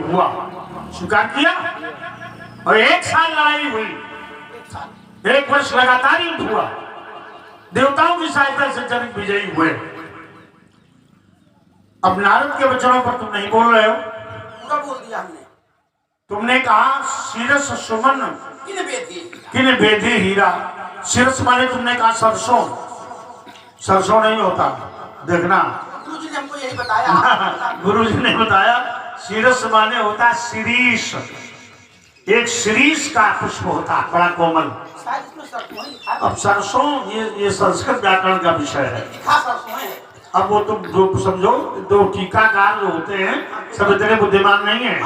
हुआ, स्वीकार किया और 1 साल लड़ाई हुई, 1 वर्ष लगातार युद्ध हुआ, देवताओं की सहायता से जनक विजयी हुए। अब नारद के वचनों पर तुम नहीं बोल रहे हो। पूरा बोल दिया हमने। तुमने कहा शीरस सुमन किन बेधी हीरा। शीरस माने तुमने कहा सरसों, सरसों नहीं होता, देखना गुरुजी ने हमको यही बताया। गुरुजी ने बताया शीरस माने होता शिरीष, एक शिरीष का पुष्प होता है बड़ा कोमल। अब सरसों ये संस्कृत व्याकरण का विषय है। अब वो तुम जो समझो, 2 टीकाकार जो होते हैं सब इतने बुद्धिमान नहीं है,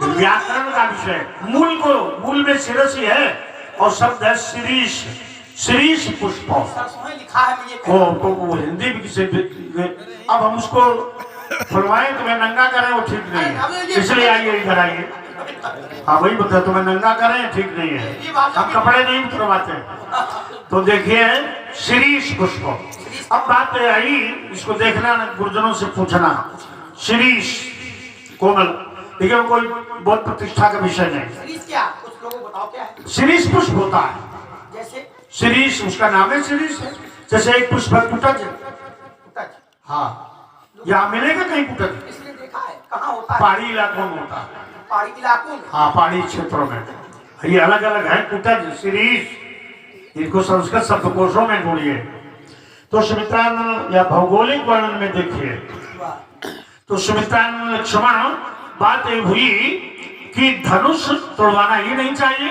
व्याकरण का विषय। मूल में शिरस ही है और शब्द है शिरीष, शिरीष पुष्प लिखा है। तो वो हिंदी भी किसी, अब हम उसको खुलवाएं तुम्हें नंगा करें वो ठीक नहीं है, इसलिए आइए इधर आइए। हाँ वही बता, तुम्हें नंगा करें ठीक नहीं है, हम कपड़े नहीं उतरवाते। तो देखिए शिरीष पुष्प। अब बात आई, इसको देखना, गुरुजनों से पूछना। शिरीष कोमल, लेकिन कोई बहुत प्रतिष्ठा का विषय नहीं। शिरीष क्या? कुछ लोगों को बताओ क्या है? शिरीष पुष्प होता है, जैसे शिरीष उसका नाम है शिरीष है। जैसे एक पुष्प कुटज, हाँ यहाँ मिलेगा कहीं कुटज? इसलिए देखा है। कहाँ होता है? पहाड़ी इलाकों में होता है। पहाड़ी इलाकों में? हाँ पहाड़ी क्षेत्रों में। ये अलग अलग है कुटज, शिरीष, इनको संस्कृत शब्दकोशों में ढूंढिए। तो सुमित्रानंद या भौगोलिक वर्णन में देखिए, तो सुमित्रानंद लक्ष्मण बात ये हुई कि धनुष तोड़वाना ही नहीं चाहिए,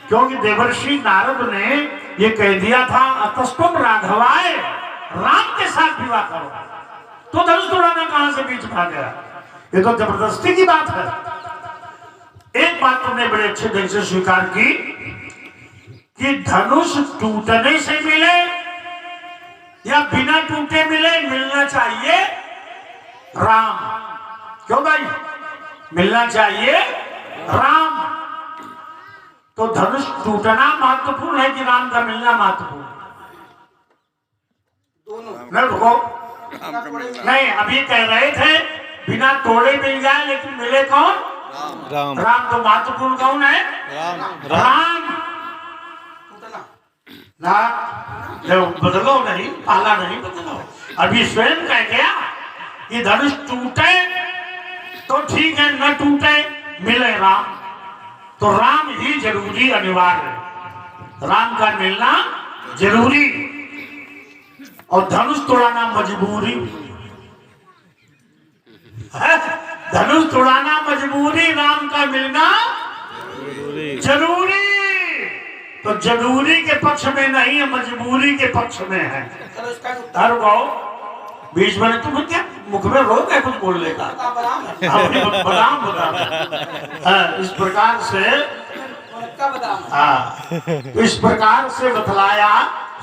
क्योंकि देवर्षि नारद ने ये कह दिया था अतस्तुम राघवाय, राम के साथ विवाह करो। तो धनुष तोड़ाना कहां से बीच में आ गया? ये तो जबरदस्ती की बात है। एक बात तुमने बड़े अच्छे ढंग से स्वीकार की कि धनुष टूटने से मिले या बिना टूटे मिले, मिलना चाहिए राम। क्यों भाई? मिलना चाहिए राम। तो धनुष टूटना महत्वपूर्ण है कि राम का मिलना महत्वपूर्ण? दोनों। रुको, नहीं अभी कह रहे थे बिना तोड़े मिल जाए लेकिन मिले कौन? राम। राम तो महत्वपूर्ण कौन है? राम। ना बदलो नहीं, पाला नहीं बदलो। अभी स्वयं कह गया कि धनुष टूटे तो ठीक है, न टूटे मिले राम। तो राम ही जरूरी, अनिवार्य, राम का मिलना जरूरी और धनुष तोड़ाना मजबूरी है। धनुष तोड़ाना मजबूरी, राम का मिलना जरूरी। तो जरूरी के पक्ष में नहीं है, मजबूरी के पक्ष में है। हर गाओ बीच में तुम क्या मुख में रोग है कुछ बोलने का? बदाम इस प्रकार से, हाँ इस प्रकार से बतलाया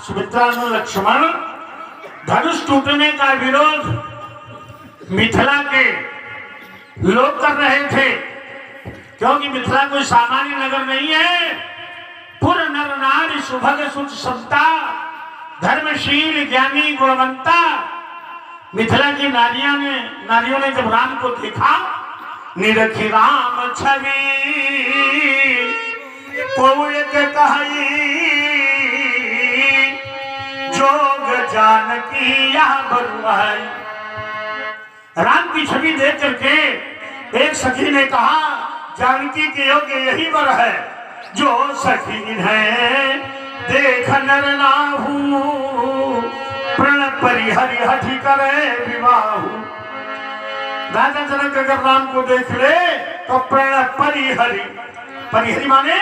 सुमित्रानंद लक्ष्मण। धनुष टूटने का विरोध मिथिला के लोग कर रहे थे, क्योंकि मिथिला कोई सामान्य नगर नहीं है। पुर नर नारी सुभग सुच समता, धर्मशील ज्ञानी गुणवंता। मिथिला की नारियों ने जब राम को देखा, निरखी राम छवि को एक कही, जोग जानकी यह बरुआई। राम की छवि देख करके एक सखी ने कहा, जानकी के योग्य यही वर है जो सखी है देख नर नाहू, प्रण परिहरि हठि करे विवाहु। राजा जनक अगर राम को देख ले तो प्रण परिहरि, परिहरि माने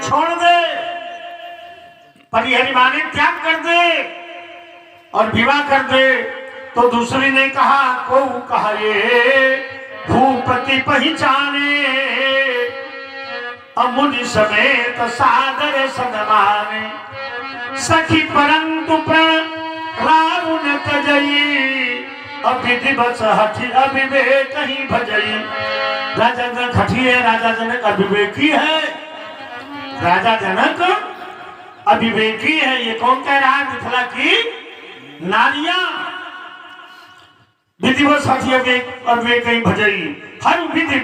छोड़ दे, परिहरि माने त्याग कर दे और विवाह कर दे। तो दूसरी ने कहा, को कहा ये भूपति पहचाने, अमुनि समेत सादर सदमाने। सखी परंतु प्रण रावण तजई, अभिधि बस हठि अविवेक ही भजई। राजा जनक हठी है, राजा जनक अविवेकी है, राजा जनक अविवेकी है। ये कौन कह रहा है? मिथिला की नारियां। विधिवत साथी अविवेक कहीं भजई। हर विधि